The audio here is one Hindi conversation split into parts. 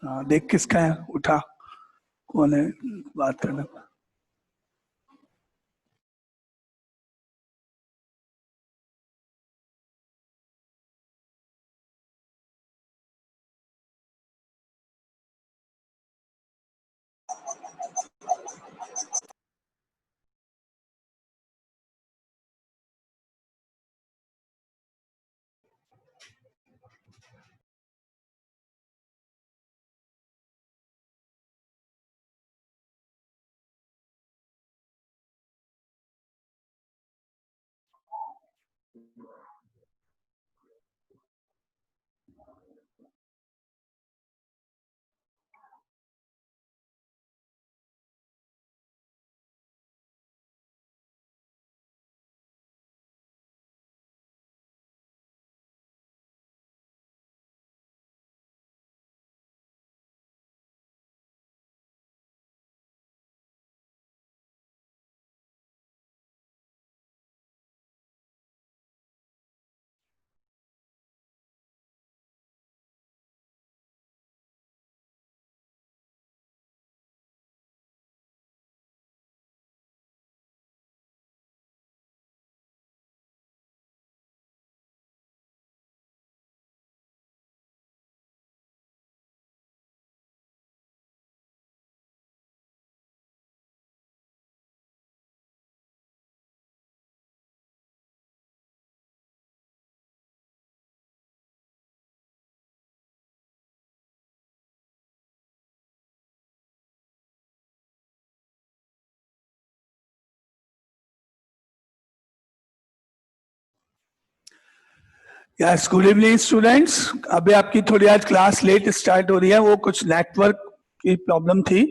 हाँ, देख किसका है, उठा, कौन है बात करना। Yes, good evening students. अभी आपकी थोड़ी आज क्लास लेट स्टार्ट हो रही है, वो कुछ नेटवर्क की प्रॉब्लम थी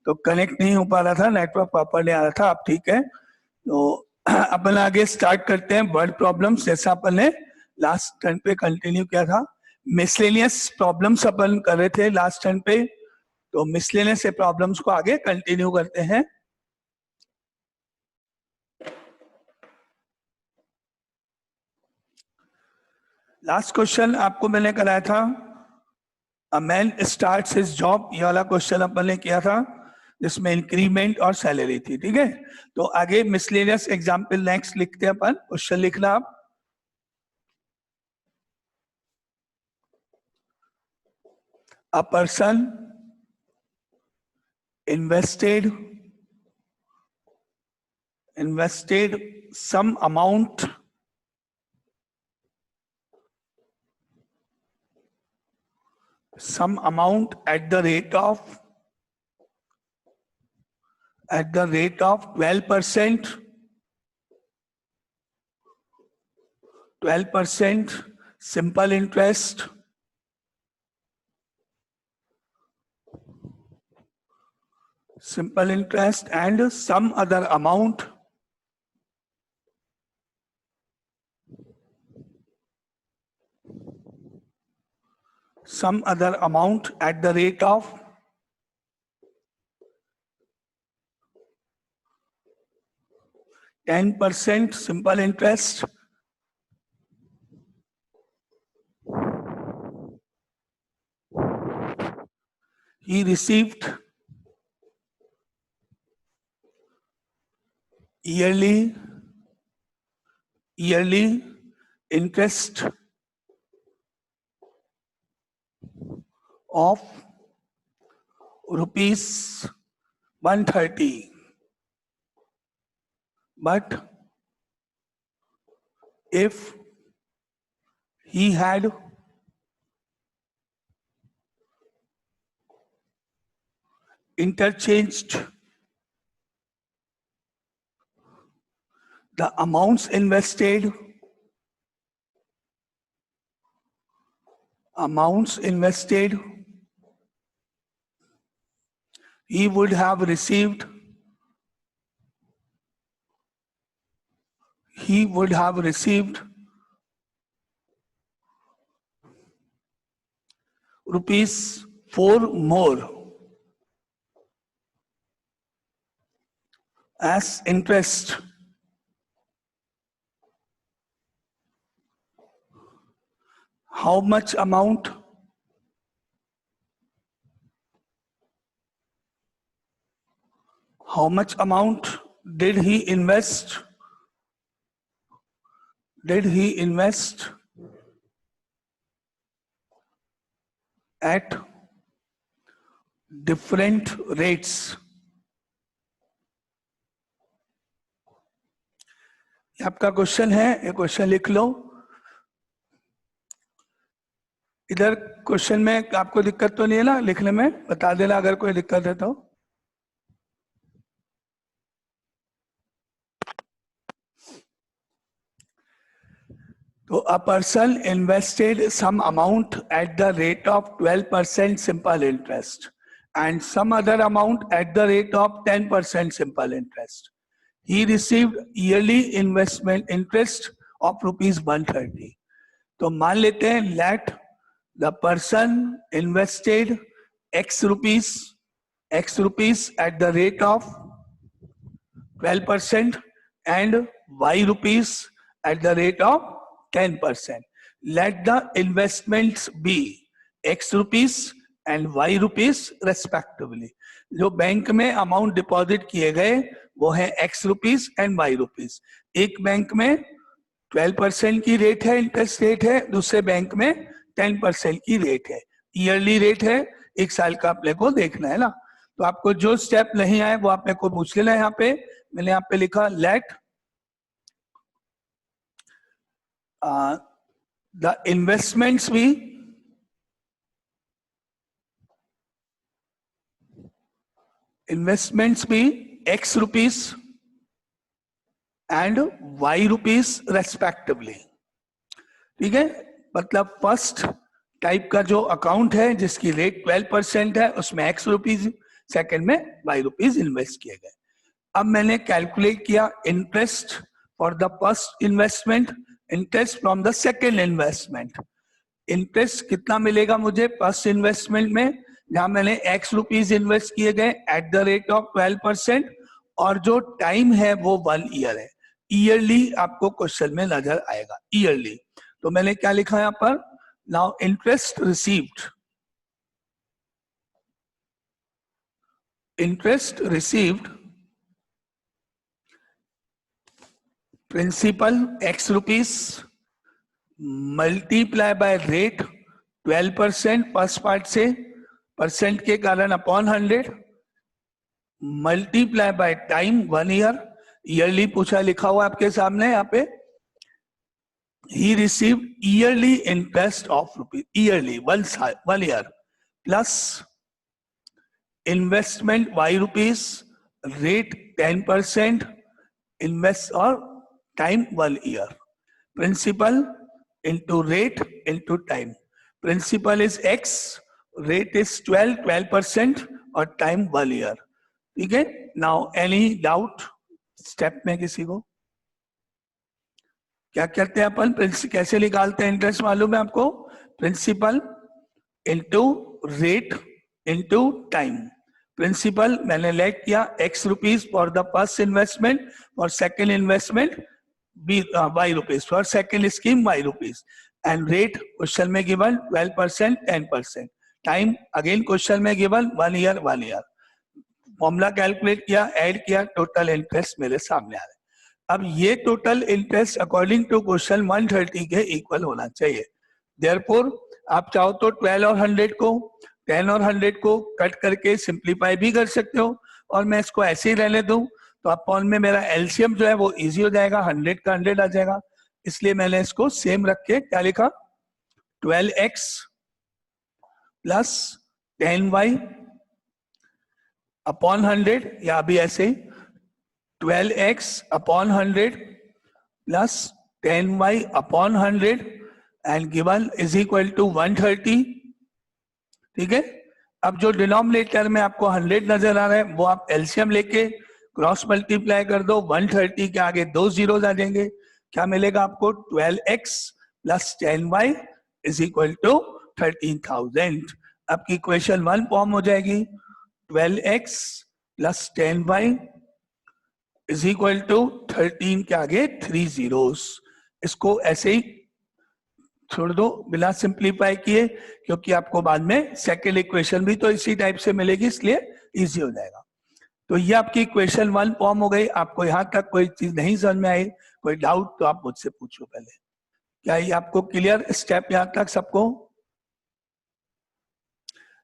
तो कनेक्ट नहीं हो पा रहा था, नेटवर्क प्रॉपर नहीं आ रहा था। अब ठीक है, तो अपन आगे स्टार्ट करते हैं वर्ड प्रॉब्लम्स, जैसा अपन ने लास्ट टर्न पे कंटिन्यू किया था। मिसलेनियस प्रॉब्लम्स अपन कर रहे थे लास्ट टर्न पे, तो मिसलेनियस से प्रॉब्लम्स को आगे कंटिन्यू करते हैं। लास्ट क्वेश्चन आपको मैंने कराया था, a man starts his job, ये वाला क्वेश्चन अपन ने किया था जिसमें इंक्रीमेंट और सैलरी थी। ठीक है, तो आगे मिसलेनियस एग्जाम्पल नेक्स्ट लिखते हैं अपन। क्वेश्चन लिखना आप, a person invested some amount at the rate of 12%, 12% simple interest, and some other amount at the rate of 10% simple interest. He received yearly interest of rupees 130. But if he had interchanged the amounts invested, he would have received rupees 4 more as interest. How much amount? How much amount did he invest at different rates. ये आपका क्वेश्चन है, ये क्वेश्चन लिख लो। इधर क्वेश्चन में आपको दिक्कत तो नहीं है ना लिखने में? बता देना अगर कोई दिक्कत है तो। तो a person invested some amount at the rate of 12% simple interest and some other amount at the rate of 10% simple interest. He received yearly investment interest of rupees 130. तो मान लेते हैं let the person invested x rupees at the rate of 12% and y rupees at the rate of 10%. Let the investments be x rupees and y rupees respectively. जो बैंक में अमाउंट डिपॉजिट किए गए वो है x rupees and y rupees. एक बैंक में 12% की रेट है, इंटरेस्ट रेट है, दूसरे बैंक में 10% की रेट है, ईयरली रेट है, एक साल का अपने को देखना है ना। तो आपको जो स्टेप नहीं आए वो आपने को पूछ लेना है। यहाँ पे मैंने यहाँ पे लिखा late the investments be x rupees and y rupees respectively। ठीक है, मतलब फर्स्ट टाइप का जो अकाउंट है जिसकी रेट 12% है उसमें x रुपीज, सेकेंड में y रुपीज इन्वेस्ट किए गए। अब मैंने कैलकुलेट किया interest for the first investment, interest from the second investment. Interest कितना मिलेगा मुझे फर्स्ट इन्वेस्टमेंट में, जहां मैंने x रुपीज इन्वेस्ट किए गए एट द रेट ऑफ 12% और जो टाइम है वो 1 ईयर है। ईयरली आपको क्वेश्चन में नजर आएगा, ईयरली। तो मैंने क्या लिखा यहाँ पर, now interest received principal x rupees multiply by rate 12% first part से, परसेंट के कारण upon 100 multiply by time 1 year, yearly पूछा लिखा हुआ आपके सामने यहाँ पे। He received yearly interest of rupees, yearly 1 year plus investment y rupees, rate 10%, invest or time 1 year, principal into rate into time, principal is x, rate is 12% और time 1 year। ठीक है, नाउ एनी डाउट स्टेप में किसी को? क्या करते हैं अपन, कैसे निकालते हैं इंटरेस्ट मालूम है आपको? Principal into rate into time. Principal मैंने लेट किया x rupees for the first investment, for second investment y rupees, for second scheme y rupees, and rate question में गिवन 12%, 10%, टाइम अगेन क्वेश्चन में given 1 year, 1 year. Formula calculate किया, ऐड किया, टोटल इंटरेस्ट मेरे सामने आ रहा है। अब ये total interest according to question 130 के इक्वल होना चाहिए। देयरफॉर आप चाहो तो 12 और 100 को, 10 और 100 को कट करके सिंप्लीफाई भी कर सकते हो, और मैं इसको ऐसे ही रहने दूं तो अपॉन में मेरा एलसीएम जो है वो इजी हो जाएगा, 100 का 100 आ जाएगा। इसलिए मैंने इसको सेम रख के क्या लिखा, 12x प्लस 10y अपॉन 100, या अभी ऐसे ही 12x upon 100 plus 10y upon 100 and given is equal to 130। ठीक है, अब जो डिनोमिनेटर में आपको 100 नजर आ रहा है वो आप एलसीएम लेके क्रॉस मल्टीप्लाई कर दो, 130 के आगे 2 जीरोस आ जाएंगे, क्या मिलेगा आपको, 12x plus 10y is equal to 13,000। आपकी इक्वेशन 1 फॉर्म हो जाएगी, 12x plus 10y is equal to 13 के आगे 3 जीरोस। इसको ऐसे ही छोड़ दो बिना सिंप्लीफाई किए, क्योंकि आपको बाद में सेकेंड इक्वेशन भी तो इसी टाइप से मिलेगी, इसलिए इजी हो जाएगा। तो ये आपकी इक्वेशन 1 फॉर्म हो गई। आपको यहाँ तक कोई चीज नहीं समझ में आई, कोई डाउट तो आप मुझसे पूछो पहले। क्या ये आपको क्लियर स्टेप यहाँ तक सबको?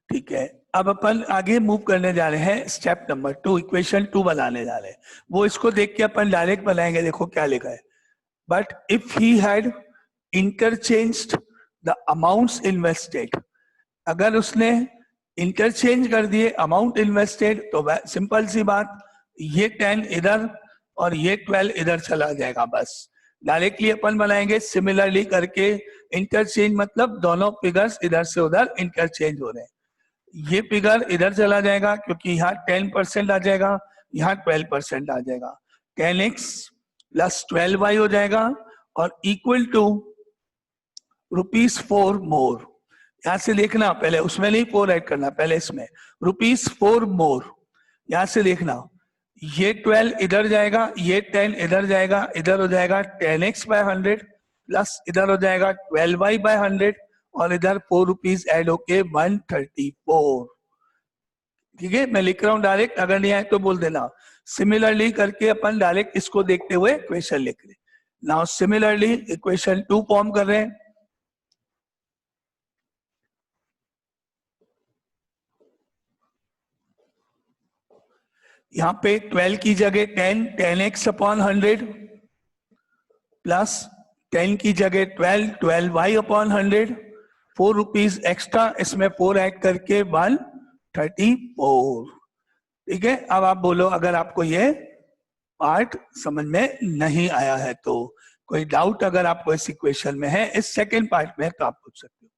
ठीक है, अब अपन आगे मूव करने जा रहे हैं स्टेप नंबर 2, इक्वेशन 2 बनाने जा रहे हैं। वो इसको देख के अपन डायरेक्ट बनाएंगे। देखो क्या लिखा है, but if he had interchanged the amounts invested, अगर उसने इंटरचेंज कर दिए अमाउंट इन्वेस्टेड, तो सिंपल सी बात, ये 10 इधर और ये 12 इधर चला जाएगा। बस डायरेक्टली अपन बनाएंगे सिमिलरली करके। इंटरचेंज मतलब दोनों फिगर्स इधर से उधर इंटरचेंज हो रहे हैं। ये फिगर इधर चला जाएगा क्योंकि यहाँ 10% आ जाएगा, यहाँ 12% आ जाएगा। 10x प्लस 12y हो जाएगा और इक्वल टू ₹4 मोर। यहां से देखना, पहले उसमें नहीं 4 ऐड करना, पहले इसमें ₹4 मोर। यहां से देखना, ये 12 इधर जाएगा, ये 10 इधर जाएगा, इधर हो जाएगा 10x/100 प्लस इधर हो जाएगा 12y/100 और इधर ₹4 ऐड होके 134। ठीक है, मैं लिख रहा हूं डायरेक्ट, अगर नहीं आए तो बोल देना। सिमिलरली करके अपन डायरेक्ट इसको देखते हुए इक्वेशन लिख रहे। नाउ सिमिलरली इक्वेशन 2 फॉर्म कर रहे हैं। यहां पे 12 की जगह 10x/100 प्लस 10 की जगह 12y/100, ₹4 एक्स्ट्रा, इसमें 4 ऐड करके 134। ठीक है, अब आप बोलो अगर आपको ये पार्ट समझ में नहीं आया है तो। कोई डाउट अगर आपको इस इक्वेशन में है, इस सेकेंड पार्ट में, तो आप पूछ सकते हो।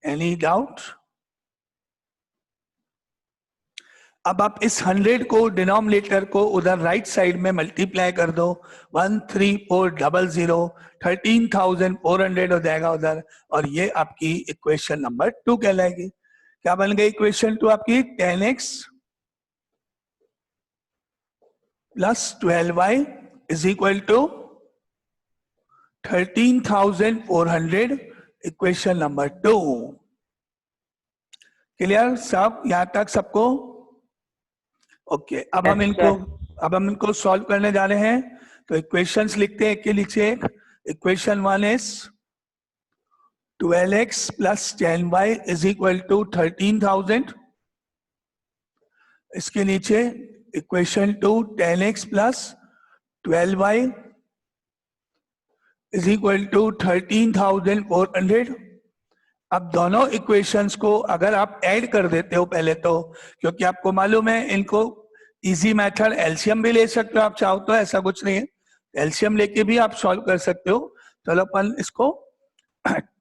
Any doubt? अब आप इस 100 को, डिनोमिनेटर को उधर राइट साइड में मल्टीप्लाई कर दो। 13400, 13,400 हो जाएगा उधर, और ये आपकी इक्वेशन नंबर 2 कहलाएगी। क्या बन गई इक्वेशन 2 आपकी? 10x plus 12y is equal to 13,400, equation number 2। Clear सब यहां तक सबको? ओके, अब हम इनको सॉल्व करने जा रहे हैं। तो इक्वेशंस लिखते हैं एक के नीचे एक। Equation 1 is 12x plus 10y is equal to 13,000। इसके नीचे equation 2 10x plus 12y is equal to 13,400। अब दोनों इक्वेशंस को अगर आप ऐड कर देते हो पहले तो, क्योंकि आपको मालूम है इनको इजी मेथड, एलसीएम भी ले सकते हो आप चाहो तो, ऐसा कुछ नहीं है, एलसीएम लेके भी आप सॉल्व कर सकते हो। चलो अपन इसको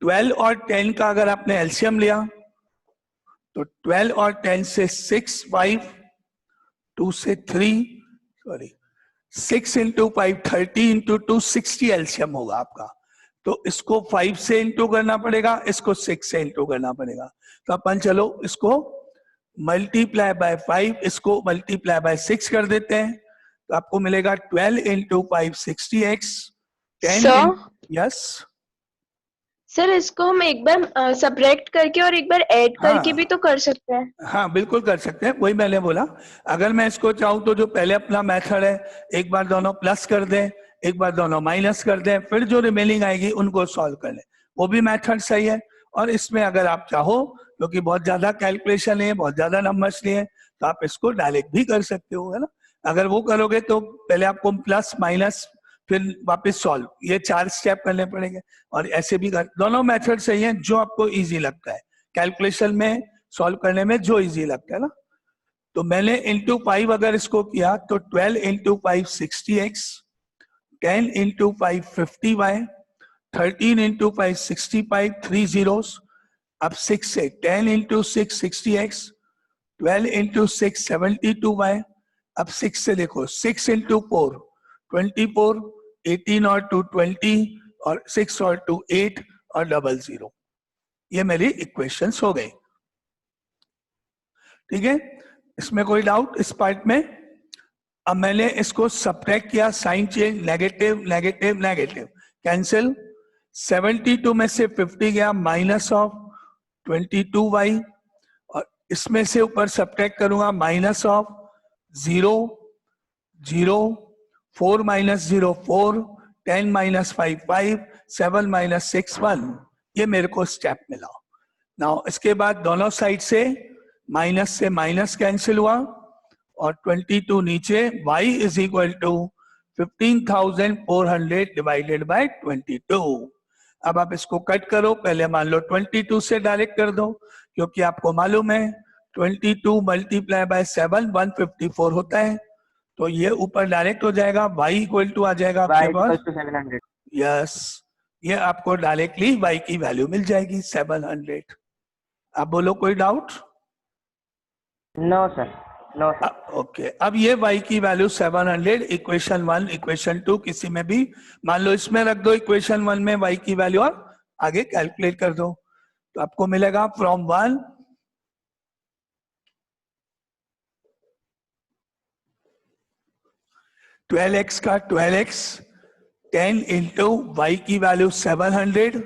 12 और 10 का अगर आपने एलसीएम लिया तो 12 और 10 से 6, 5, 2 से 3, 6 इंटू 5 30 इंटू 2 60 एलसीएम होगा आपका। तो इसको 5 से इंटू करना पड़ेगा, इसको 6 से इंटू करना पड़ेगा। तो अपन चलो इसको मल्टीप्लाई बाय 5, इसको मल्टीप्लाई बाय 6 कर देते हैं। तो आपको मिलेगा 12 इंटू 5 60x, 10 यस सर, इसको हम एक बार सबट्रैक्ट करके और एक बार ऐड करके भी तो कर सकते हैं। हाँ बिल्कुल कर सकते हैं, वही मैंने बोला। अगर मैं इसको चाहूँ तो जो पहले अपना मेथड है, एक बार दोनों प्लस कर दें, एक बार दोनों माइनस कर दें, फिर जो रिमेनिंग आएगी उनको सॉल्व कर लें, वो भी मेथड सही है। और इसमें अगर आप चाहो, क्योंकि बहुत ज्यादा कैलकुलेशन है, बहुत ज्यादा नंबर्स लिए, तो आप इसको डायरेक्ट भी कर सकते हो, है ना। अगर वो करोगे तो पहले आपको प्लस माइनस फिर वापस सॉल्व, ये 4 स्टेप करने पड़ेंगे। और ऐसे भी कर, दोनों मेथड सही है, जो आपको इजी लगता है कैलकुलेशन में सॉल्व करने में, जो इजी लगता है ना। तो मैंने इंटू 5 अगर इसको किया तो 12 into 5 60x, 10 into 5 50y, 13 into 5 65, 3 zeros। अब 6 से 10 इंटू 6 60x, 12 इंटू 6 72y। अब 6 से देखो, 6 इंटू 4 24, 18 और 2 20, और 6 और 2 8 और 00। ये मेरी इक्वेशंस हो गई। ठीक है, इसमें कोई डाउट इस पार्ट में? अब मैंने इसको सब्ट्रैक्ट किया, sign change, negative negative negative cancel. 72 में से 50 गया, माइनस ऑफ 22y, और इसमें से ऊपर सब्ट्रैक्ट करूंगा minus of 0 0, 4 minus 0 4, 10 minus 5 5, 7 minus 6 1, ये मेरे को स्टेप मिला। नाउ इसके बाद दोनों साइड से माइनस से माइनस कैंसिल हुआ और 22 नीचे, y is equal to 15,400 divided by 22। अब आप इसको कट करो, पहले मान लो 22 से डायरेक्ट कर दो, क्योंकि आपको मालूम है 22 मल्टीप्लाई बाय 7 154 होता है, तो ये ऊपर डायरेक्ट हो जाएगा, y इक्वल टू आ जाएगा आपके पास 700। यस, ये आपको डायरेक्टली y की वैल्यू मिल जाएगी 700। अब बोलो कोई doubt? No sir, no sir. Okay, अब ये y की वैल्यू 700 इक्वेशन 1 इक्वेशन 2 किसी में भी मान लो इसमें रख दो, इक्वेशन 1 में y की वैल्यू और आगे कैलकुलेट कर दो, तो आपको मिलेगा फ्रॉम 1 12x का 12x 10 इंटू y की वैल्यू 700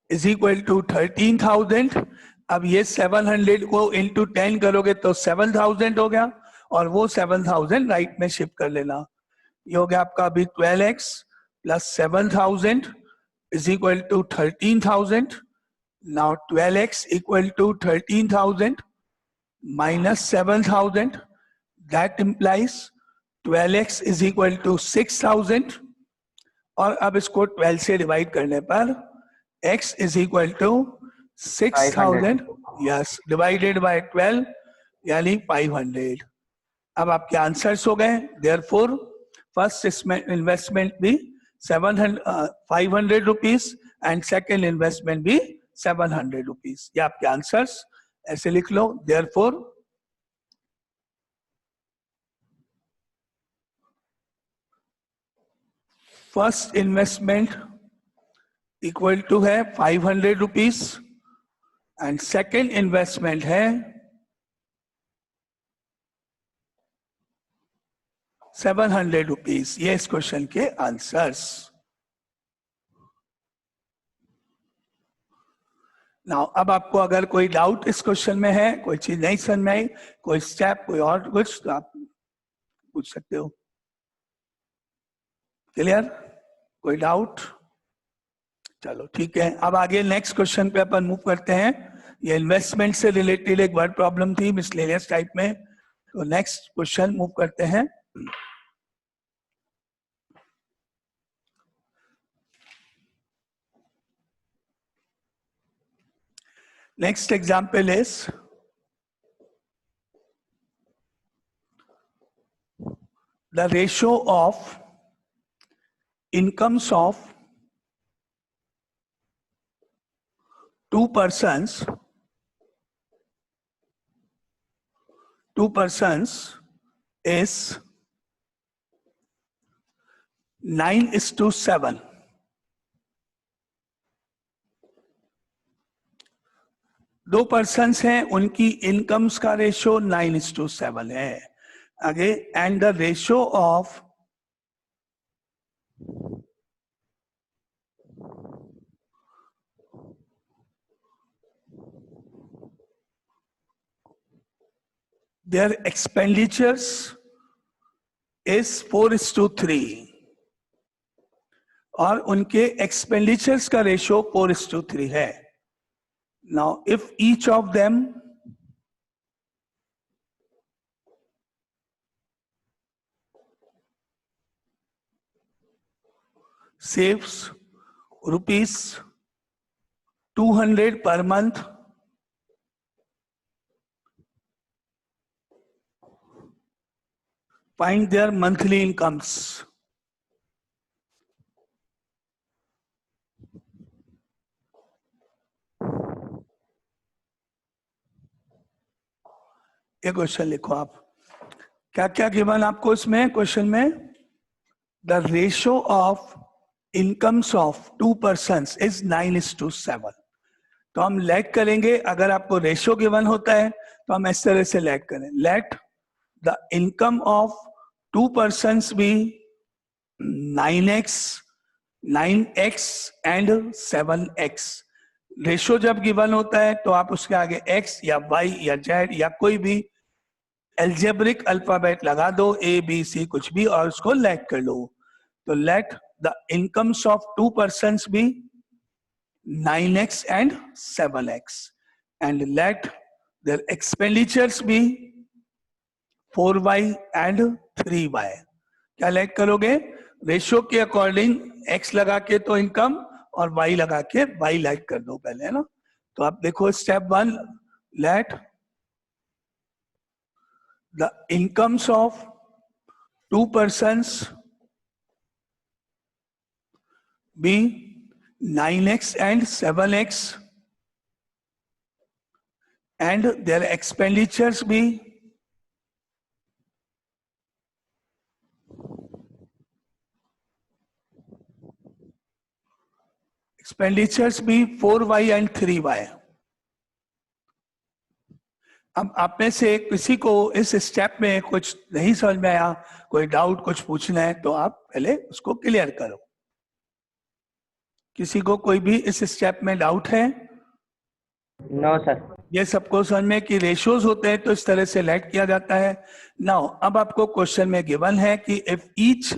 इज इक्वल टू 13,000। अब ये 700 को इंटू 10 करोगे तो 7,000 हो गया, और वो 7,000 राइट में शिफ्ट कर लेना। ये हो गया आपका अभी 12x plus 7,000 is equal to 13,000। Now 12x equal to 13,000 minus 7,000, that implies 12x is equal to 6,000, और अब इसको 12 से डिवाइड करने पर x is equal to 6,000 yes divided by 12 यानी 500। अब आपके आंसर्स हो गए। देयरफॉर फर्स्ट इन्वेस्टमेंट भी 500 रुपीज एंड सेकेंड इन्वेस्टमेंट भी 700 रुपीज। ये आपके आंसर्स, ऐसे लिख लो। Therefore first investment equal to है 500 रुपीज एंड सेकेंड इन्वेस्टमेंट है 700 रुपीज। ये इस क्वेश्चन के आंसर्स। नाउ अब आपको अगर कोई डाउट इस क्वेश्चन में है, कोई चीज नहीं समझ में आई, कोई स्टेप कोई और कुछ, तो आप पूछ सकते हो। क्लियर? कोई डाउट? चलो ठीक है, अब आगे नेक्स्ट क्वेश्चन पे अपन मूव करते हैं। ये इन्वेस्टमेंट से रिलेटेड एक वर्ड प्रॉब्लम थी मिसलेनियस टाइप में, तो नेक्स्ट क्वेश्चन मूव करते हैं। Next example is the ratio of incomes of two persons is 9:7। दो पर्सन्स हैं, उनकी इनकम्स का रेशियो 9:7 है। आगे, and the ratio of their expenditures is 4:3, और उनके एक्सपेंडिचर्स का रेशियो 4:3 है। Now if each of them saves rupees 200 per month, find their monthly incomes। ये क्वेश्चन लिखो आप। क्या क्या गिवन आपको इसमें क्वेश्चन में? The ratio of incomes of two persons is 9:7। तो हम लेट करेंगे, अगर आपको रेशियो गिवन होता है तो हम इस तरह से लेट करें, let the income of two persons be 9x, 9x and 7x। Ratio जब गिवन होता है तो आप उसके आगे x या y या z या कोई भी एल्जेब्रिक अल्फाबेट लगा दो, ए बी सी कुछ भी, और उसको लेट कर लो। तो let the incomes of 2 persons be 9x and 7x, and let their expenditures be 4y and 3y। क्या लेट करोगे? रेशियो के अकॉर्डिंग x लगा के तो इनकम और y लगा के y लेट कर दो पहले, है ना। तो आप देखो step 1, let the incomes of 2 persons be 9x and 7x, and their expenditures be 4y and 3y। अब आप में से किसी को इस स्टेप में कुछ नहीं समझ में आया, कोई डाउट कुछ पूछना है, तो आप पहले उसको क्लियर करो। किसी को कोई भी इस स्टेप में डाउट है? No sir. ये सबको समझ में कि रेशियोज होते हैं तो इस तरह से लेट किया जाता है। नाउ अब आपको क्वेश्चन में गिवन है कि if each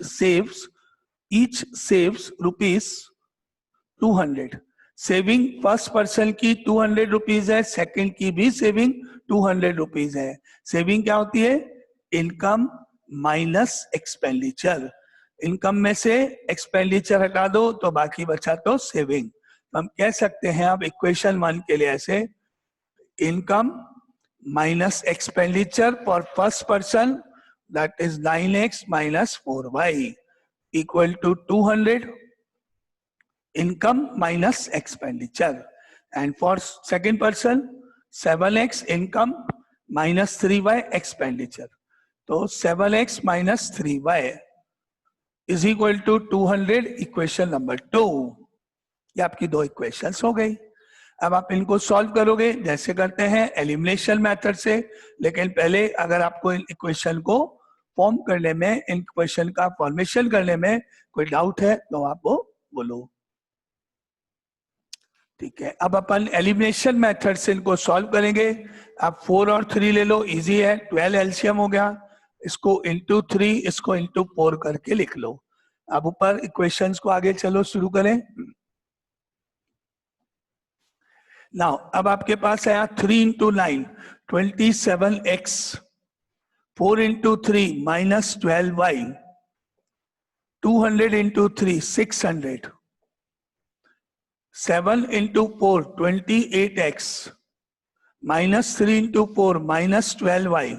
saves rupees 200, saving first person की 200 रुपीज है, सेकंड की भी सेविंग 200 रुपीज है। सेविंग क्या होती है? Income minus expenditure. इनकम में से एक्सपेंडिचर हटा दो तो बाकी बचा तो सेविंग। तो हम कह सकते हैं अब इक्वेशन 1 के लिए ऐसे, income minus expenditure for first person, that is 9x minus 4y equal to 200 income minus expenditure, and for second person 7x income minus 3y expenditure। तो 7x minus 3y is equal to 200, equation number 2। ये आपकी दो इक्वेशंस हो गई। अब आप इनको सॉल्व करोगे जैसे करते हैं एलिमिनेशन मेथड से, लेकिन पहले अगर आपको इन इक्वेशन को फॉर्म करने में, इन इक्वेशन का फॉर्मेशन करने में कोई डाउट है तो आप वो बोलो। ठीक है, अब अपन एलिमिनेशन मेथड से इनको सॉल्व करेंगे। आप 4 और 3 ले लो, इजी है। 12 एलसीएम हो गया, इसको इंटू 3, इसको इंटू 4 करके लिख लो। अब ऊपर इक्वेशंस को आगे चलो शुरू करें। नाउ अब आपके पास आया 3 into 9 27x, 4 into 3 minus 12y, 200 into 3 600, 7 into 4 28x, minus 3 into 4 minus 12y,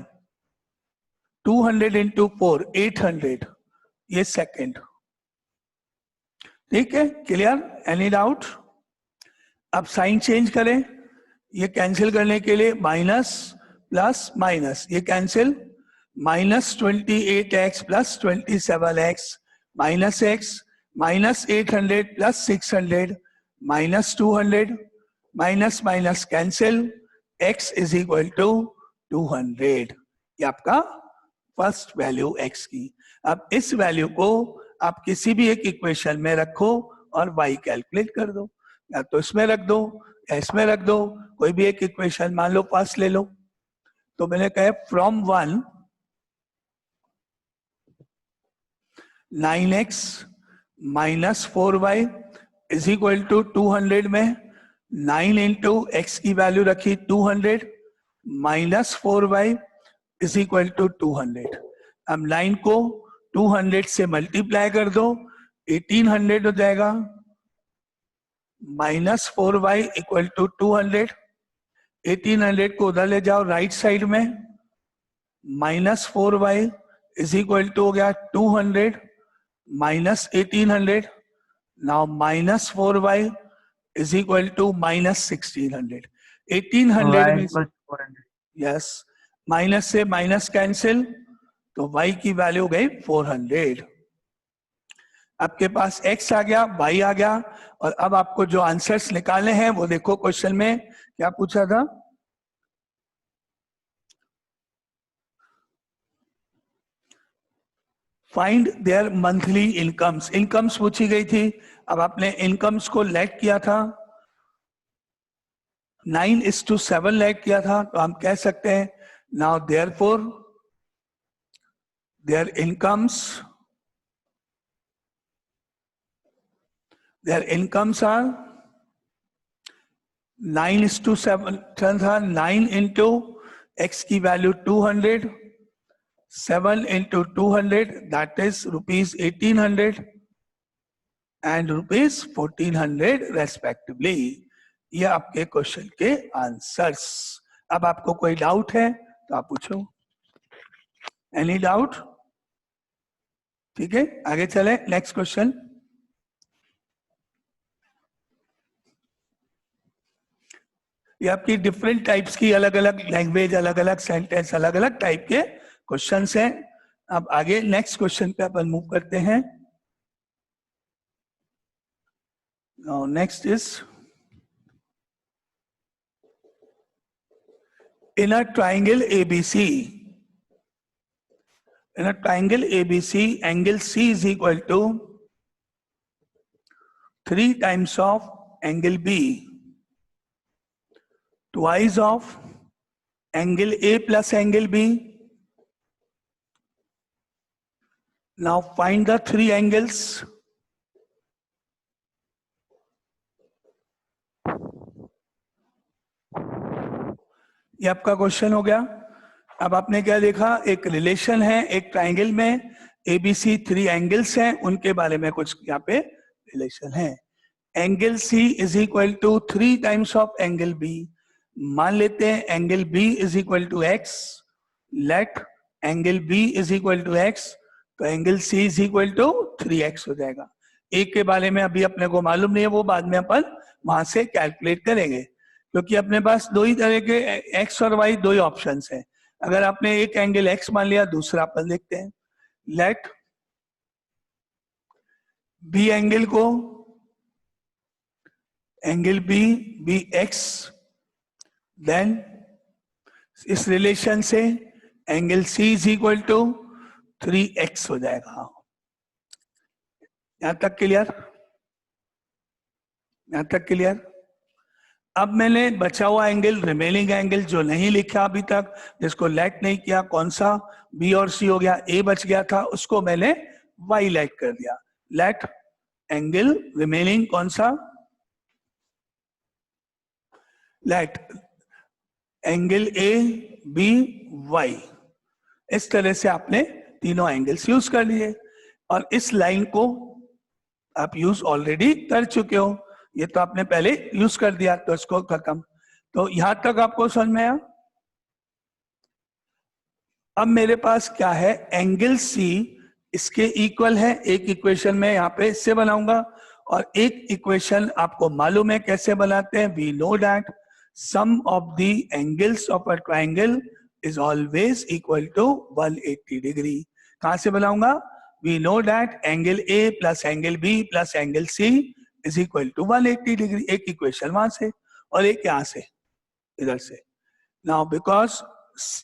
200 into 4 800, ये सेकंड। ठीक है, क्लियर? Any doubt? अब साइन चेंज करें, ये कैंसिल करने के लिए माइनस प्लस माइनस, ये cancel, minus 28x plus 27x minus x, minus 800 plus 600 minus 200, minus minus cancel, x is equal to 200। ये आपका फर्स्ट वैल्यू x की। अब इस वैल्यू को आप किसी भी एक इक्वेशन में रखो और y कैलकुलेट कर दो, या तो इसमें रख दो या इसमें रख दो, कोई भी एक इक्वेशन मान लो पास ले लो। तो मैंने कहा from 1 9x minus 4y is equal to 200 में 9 इंटू एक्स की वैल्यू रखी 200 minus 4y is equal to 200। अब 9 को 200 से मल्टीप्लाई कर दो, 1800 हो जाएगा, माइनस 4y इक्वल टू 200। 1800 को उधर ले जाओ राइट साइड में, minus 4y is equal to हो गया 200 minus 1800। Now minus 4y is equal to minus 1600। 1800 में यस, माइनस से माइनस कैंसिल, तो y की वैल्यू गई 400। आपके पास x आ गया, y आ गया, और अब आपको जो आंसर्स निकालने हैं वो देखो क्वेश्चन में क्या पूछा था। Find there monthly incomes, incomes पूछी गई थी। अब आपने इनकम्स को लेट किया था, 9:7 लेट किया था, तो हम कह सकते हैं now therefore their incomes are 9:7 था, 9 into x की value 200, 7 into 200 that is rupees 1800 and rupees 1400 respectively. ये आपके क्वेश्चन के आंसर्स। अब आपको कोई डाउट है तो आप पूछो। Any doubt? ठीक है, आगे चले। Next question. ये आपकी डिफरेंट टाइप्स की अलग अलग लैंग्वेज, अलग अलग सेंटेंस, अलग अलग टाइप के क्वेश्चंस हैं। अब आगे नेक्स्ट क्वेश्चन पे अपन मूव करते हैं। Now next is in a triangle ABC, angle C is equal to 3 times of angle B, twice of angle A plus angle B. Now find the 3 angles. ये आपका क्वेश्चन हो गया। अब आपने क्या देखा, एक रिलेशन है एक ट्राइंगल में, ABC 3 एंगल्स हैं, उनके बारे में कुछ यहाँ पे रिलेशन है। Angle C is equal to 3 times of angle B। मान लेते हैं angle B is equal to x, let angle B is equal to x, तो angle C is equal to 3x हो जाएगा। एक के बारे में अभी अपने को मालूम नहीं है, वो बाद में अपन वहां से कैलकुलेट करेंगे, क्योंकि अपने पास दो ही तरह के x और y दो ही ऑप्शंस हैं। अगर आपने एक एंगल x मान लिया, दूसरा अपन देखते हैं। लेट B एंगल को एंगल B x, देन इस रिलेशन से angle C is equal to 3x हो जाएगा। यहां तक क्लियर? यहां तक क्लियर? अब मैंने बचा हुआ एंगल, रिमेनिंग एंगल जो नहीं लिखा अभी तक, जिसको लेट नहीं किया, कौन सा बी और सी हो गया, ए बच गया था, उसको मैंने वाई लेट कर दिया। लेट एंगल रिमेनिंग कौन सा, let angle A be y. इस तरह से आपने तीनों एंगल्स यूज कर लिए, और इस लाइन को आप यूज ऑलरेडी कर चुके हो, ये तो आपने पहले यूज कर दिया, तो इसको खत्म। तो यहां तक आपको समझ में आया? अब मेरे पास क्या है, एंगल सी इसके इक्वल है। एक इक्वेशन में यहाँ पे इससे बनाऊंगा, और एक इक्वेशन आपको मालूम है कैसे बनाते हैं। We know that sum of the angles of a triangle is always equal to 180 degree. कहां से बनाऊंगा? We know that angle A plus angle B plus angle C is equal to 180 degree. एक इक्वेशन वहां से और एक यहां से, इधर से। Now because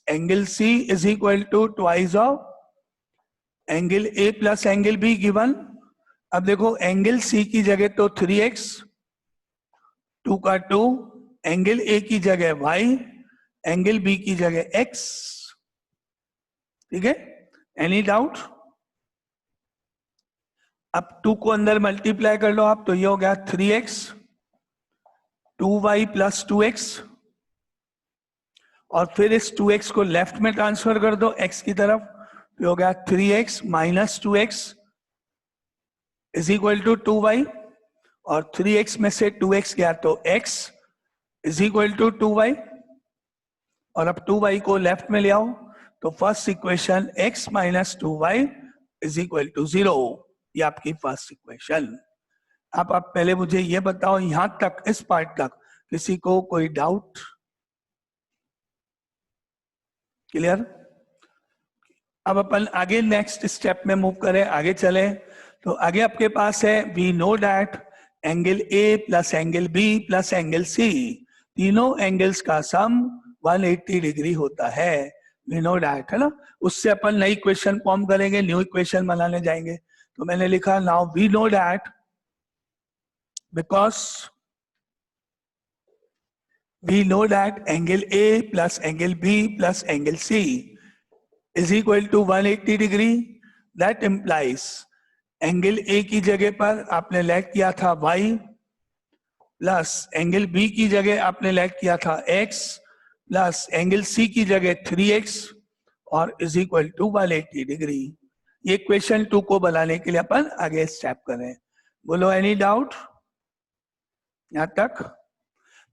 angle C is equal to twice of angle A plus angle B given. अब देखो एंगल सी की जगह तो 3x, 2 का 2, एंगल ए की जगह y, एंगल बी की जगह x। ठीक है, एनी डाउट? अब 2 को अंदर मल्टीप्लाई कर लो आप, तो ये हो गया 3x, 2y प्लस 2x, और फिर इस 2x को लेफ्ट में ट्रांसफर कर दो x की तरफ, तो हो गया 3x minus 2x is equal to 2y, और 3x में से 2x गया तो x is equal to 2y, और अब 2y को लेफ्ट में ले आओ, तो first equation x minus 2y is equal to 0। ये आपकी फर्स्ट इक्वेशन। अब आप पहले मुझे ये बताओ, यहां तक, इस पार्ट तक किसी को कोई डाउट? क्लियर? अब अपन आगे नेक्स्ट स्टेप में मूव करें, आगे चले। तो आगे आपके पास है we know that angle A plus angle B plus angle C, तीनों एंगल्स का सम 180 डिग्री होता है। वी नो दैट, है ना? उससे अपन नई इक्वेशन फॉर्म करेंगे, न्यू इक्वेशन बनाने जाएंगे। तो मैंने लिखा now we know that because we know that angle A plus angle B plus angle C is equal to 180 degree. That implies angle A की जगह पर आपने लेट किया था y प्लस एंगल बी की जगह आपने लेट किया था x प्लस एंगल सी की जगह 3x और इज इक्वल टू 180 डिग्री। ये क्वेश्चन 2 को बनाने के लिए अपन आगे स्टेप करें। बोलो एनी डाउट यहां तक?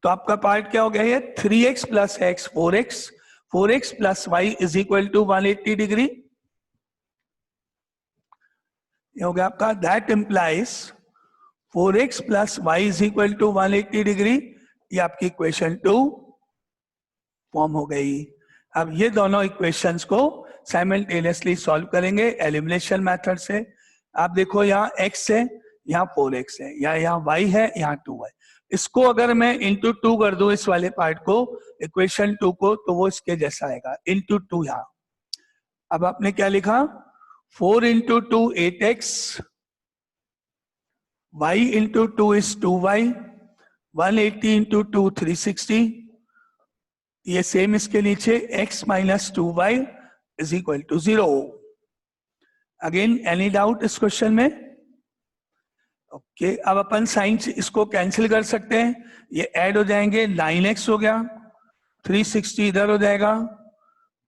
तो आपका पार्ट क्या हो गया? ये 3x plus x 4x plus y is equal to 180 degree. ये हो गया आपका। That implies 4x plus y is equal to 180 degree. ये आपकी इक्वेशन 2 फॉर्म हो गई। अब ये दोनों इक्वेशंस को साइमल्टेनियसली सॉल्व करेंगे एलिमिनेशन मेथड से। आप देखो यहाँ x है, यहाँ 4x है, यहाँ y है, यहाँ 2 है। इसको अगर मैं इंटू 2 कर दूं इस वाले पार्ट को, इक्वेशन 2 को, तो वो इसके जैसा आएगा इंटू 2 यहाँ। अब आपने क्या लिखा? 4 into 2 8x, y into 2 is 2y, 180 into 2 360। ये सेम इसके नीचे x minus 2y is equal to 0। Again any doubt इस क्वेश्चन में? ओके अब अपन साइन इसको कैंसिल कर सकते हैं, ये ऐड हो जाएंगे, 9x हो गया, 360 इधर हो जाएगा,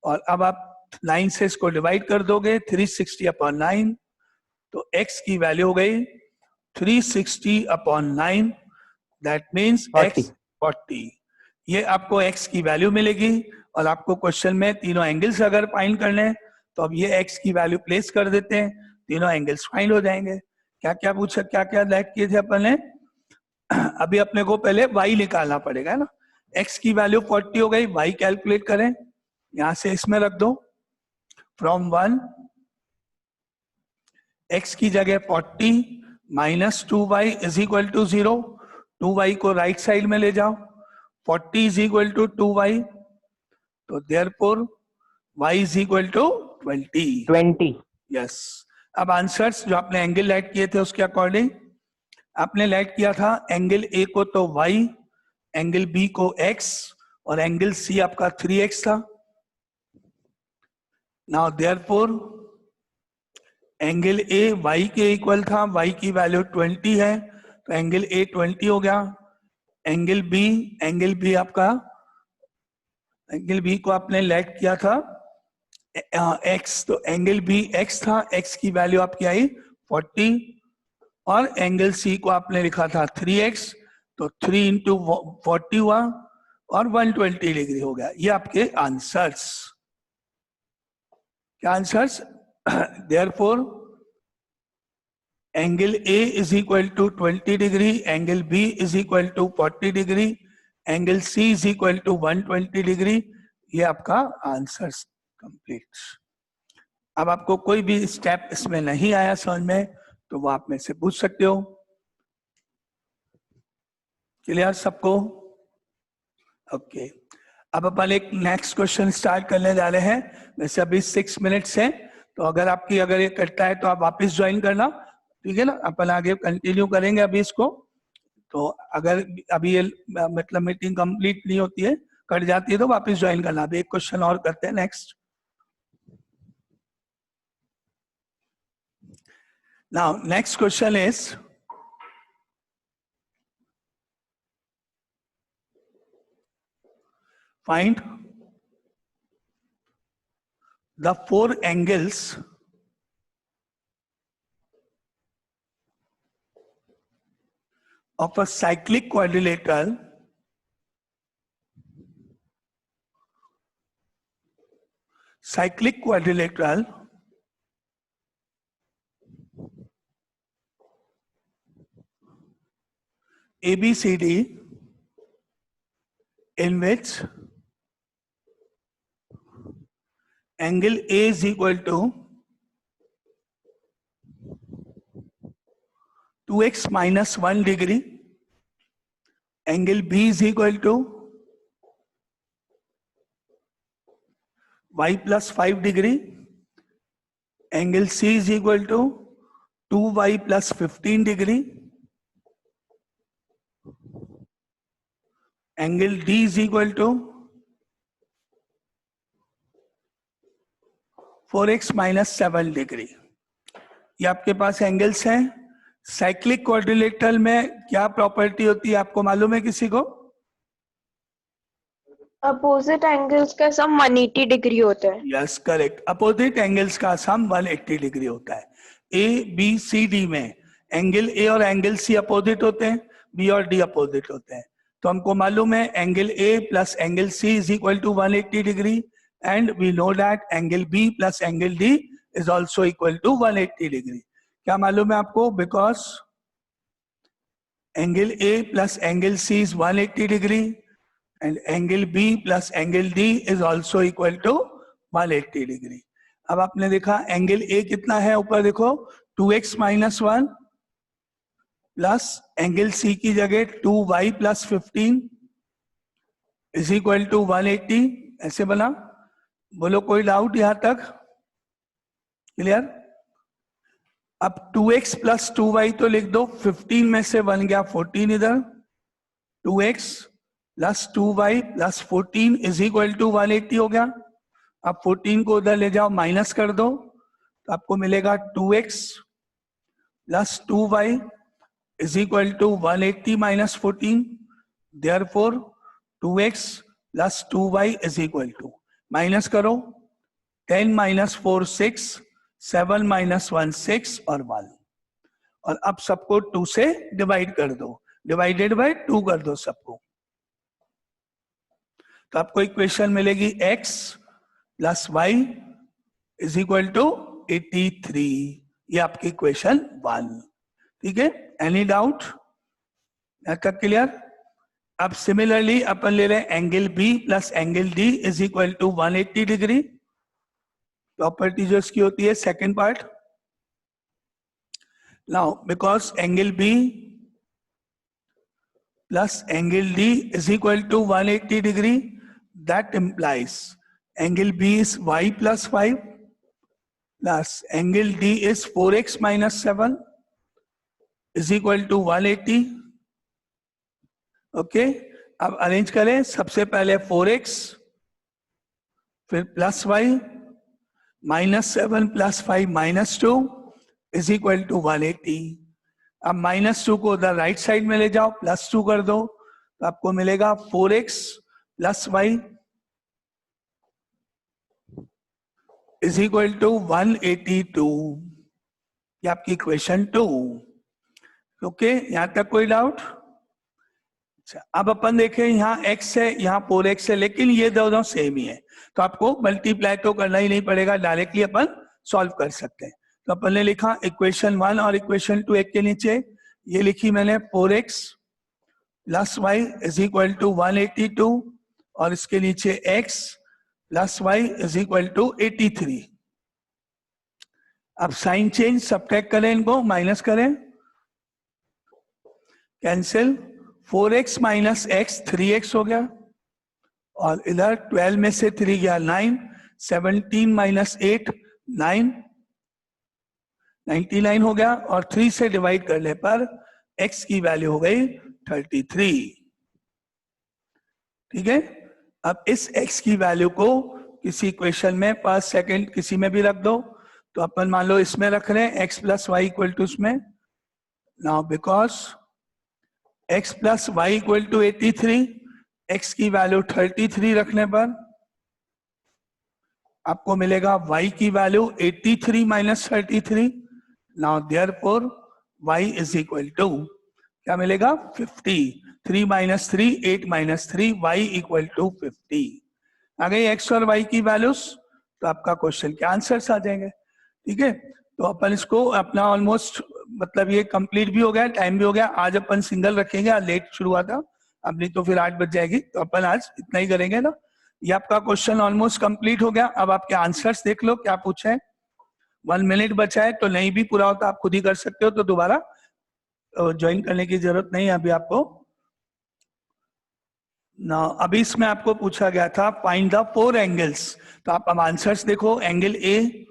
और अब आप 9 से इसको डिवाइड कर दोगे 360 अपॉन 9, तो x की वैल्यू हो गई 360 अपॉन 9, दैट मीन्स x 40। ये आपको x की वैल्यू मिलेगी। और आपको क्वेश्चन में तीनों एंगल्स अगर फाइंड करने हैं तो अब ये x की वैल्यू प्लेस कर देते हैं, तीनों एंगल्स फाइंड हो जाएंगे। क्या क्या पूछा, क्या क्या लेट किए थे अपन ने? अभी अपने को पहले y निकालना पड़ेगा ना। x की वैल्यू 40 हो गई, y कैलकुलेट करें, यहां से इसमें रख दो फ्रॉम 1, x की जगह 40 minus 2y is equal to 0, 2y को राइट साइड में ले जाओ, 40 इज इक्वल टू 2y, तो therefore y is equal to 20। Yes. अब आंसर्स जो आपने एंगल लेट किए थे उसके अकॉर्डिंग आपने लेट किया था एंगल ए को तो y, एंगल बी को x, और एंगल सी आपका 3x था। Now therefore angle A y के इक्वल था, y की वैल्यू 20 है, तो एंगल ए 20 हो गया। एंगल बी आपका, एंगल बी को आपने लेट किया था x, तो एंगल बी x था, x की वैल्यू आपकी आई 40, और एंगल सी को आपने लिखा था 3x, तो 3 इंटू 40 हुआ और 120 डिग्री हो गया। ये आपके आंसर्स, क्या answers? Therefore angle A is equal to 20 degree, angle B is equal to 40 degree, angle C is equal to 120 degree. ये आपका आंसर्स कंप्लीट। अब आपको कोई भी स्टेप इसमें नहीं आया समझ में तो वो आप में से पूछ सकते हो। क्लियर सबको? ओके अब अपन एक नेक्स्ट क्वेश्चन स्टार्ट करने जा रहे हैं। वैसे अभी 6 मिनट्स हैं, तो अगर ये कटता है तो आप वापस ज्वाइन करना, ठीक है ना? अपन आगे कंटिन्यू करेंगे अभी इसको। तो अगर अभी ये मतलब मीटिंग कंप्लीट नहीं होती है, कट जाती है, तो वापस ज्वाइन करना। अभी एक क्वेश्चन और करते हैं next. Now next question is find the 4 angles of a cyclic quadrilateral ABCD in which angle A is equal to 2x minus 1 degree, angle B is equal to y plus 5 degree, angle C is equal to 2y plus 15 degree, angle D is equal to 4x minus 7 degree. ये आपके पास एंगल्स हैं। साइक्लिक क्वाड्रिलेटरल में क्या प्रॉपर्टी होती है आपको मालूम है किसी को? अपोजिट एंगल्स का सम 180 डिग्री होता है। यस करेक्ट, अपोजिट एंगल्स का सम 180 डिग्री होता है। ए बी सी डी में एंगल ए और एंगल सी अपोजिट होते हैं, बी और डी अपोजिट होते हैं। तो हमको मालूम है angle A plus angle C is equal to 180 degree and we know that angle B plus angle D is also equal to 180 degree. क्या मालूम है आपको? Because angle A plus angle C is 180 degree and angle B plus angle D is also equal to 180 degree. अब आपने देखा एंगल A कितना है, ऊपर देखो 2x minus 1 plus angle C की जगह 2y plus 15 is equal to 180, ऐसे बना। बोलो कोई डाउट यहां तक? क्लियर? अब 2x प्लस 2y तो लिख दो, 15 में से बन गया 14 इधर, 2x plus 2y plus 14 is equal to 180 हो गया। अब 14 को उधर ले जाओ, माइनस कर दो, तो आपको मिलेगा 2x plus 2y is equal to 180 minus 14। Therefore 2x plus 2y is equal to, minus करो, 10 माइनस 4 6, 7 माइनस 1 6 और 1। और अब सबको 2 से डिवाइड कर दो, डिवाइडेड बाय 2 कर दो सबको, तो आपको इक्वेशन मिलेगी x plus y is equal to 83। ये आपकी इक्वेशन 1। ठीक है, एनी डाउट? क्लियर? अब सिमिलरली अपन ले रहे हैं angle B plus angle D is equal to 180 degree. Property जो इसकी होती है second part. Now because angle B plus angle D is equal to 180 degree, that implies angle B is y plus 5 plus angle D is 4x minus 7 is equal to 180. Okay, अब अरेंज करें। सबसे पहले 4x, फिर plus y, minus 7 plus 5 minus 2 is equal to 180। अब माइनस 2 को उधर राइट साइड में ले जाओ, प्लस 2 कर दो, तो आपको मिलेगा 4x plus y is equal to 182। ये आपकी इक्वेशन 2। ओके, यहां तक कोई डाउट? अच्छा, अब अपन देखें यहाँ x है, यहाँ 4x है, लेकिन ये दोनों सेम ही है, तो आपको मल्टीप्लाई तो करना ही नहीं पड़ेगा, डायरेक्टली अपन सॉल्व कर सकते हैं। तो अपन ने लिखा इक्वेशन 1 और इक्वेशन 2 एक के नीचे ये लिखी मैंने, 4x plus y is equal to 182 और इसके नीचे x plus y is equal to 83। अब साइन चेंज, सब्ट्रैक्ट करें इनको, माइनस करें, cancel, 4x minus x 3x हो गया और इधर 12 में से 3 गया 9, 17 माइनस 8 9, 99 हो गया और 3 से डिवाइड करने पर x की वैल्यू हो गई 33। ठीक है, अब इस x की वैल्यू को किसी इक्वेशन में पर सेकंड किसी में भी रख दो, तो अपन मान लो इसमें रख रहे हैं x plus y equal to इसमें। Now because x plus y equal to 83, x की वैल्यू 33 रखने पर आपको मिलेगा y की value 83 minus 33। Now therefore y is equal to क्या मिलेगा? 50। 3 minus 3 8 minus 3 y equal to 50। आ गई x और y की वैल्यूज, तो आपका क्वेश्चन के आंसर्स आ जाएंगे। ठीक है, तो अपन इसको अपना ऑलमोस्ट मतलब ये कंप्लीट भी हो गया, टाइम भी हो गया। आज अपन सिंगल रखेंगे, आज लेट शुरू हुआ था, अब नहीं तो फिर 8 बज जाएगी, तो अपन आज इतना ही करेंगे ना। ये आपका क्वेश्चन ऑलमोस्ट कंप्लीट हो गया। अब आपके आंसर्स देख लो क्या पूछे। 1 मिनट बचा है, तो नहीं भी पूरा होता आप खुद ही कर सकते हो, तो दोबारा ज्वाइन करने की जरूरत नहीं है अभी आपको ना। अभी इसमें आपको पूछा गया था फाइंड द 4 एंगल्स, तो आप अब आंसर्स देखो। एंगल ए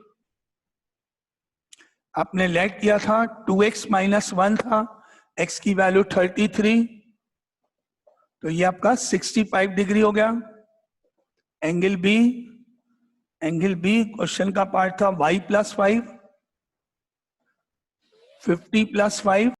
आपने लेट किया था 2x माइनस 1 था, x की वैल्यू 33, तो ये आपका 65 डिग्री हो गया। Angle B angle B question का पार्ट था y + 5, 50 + 5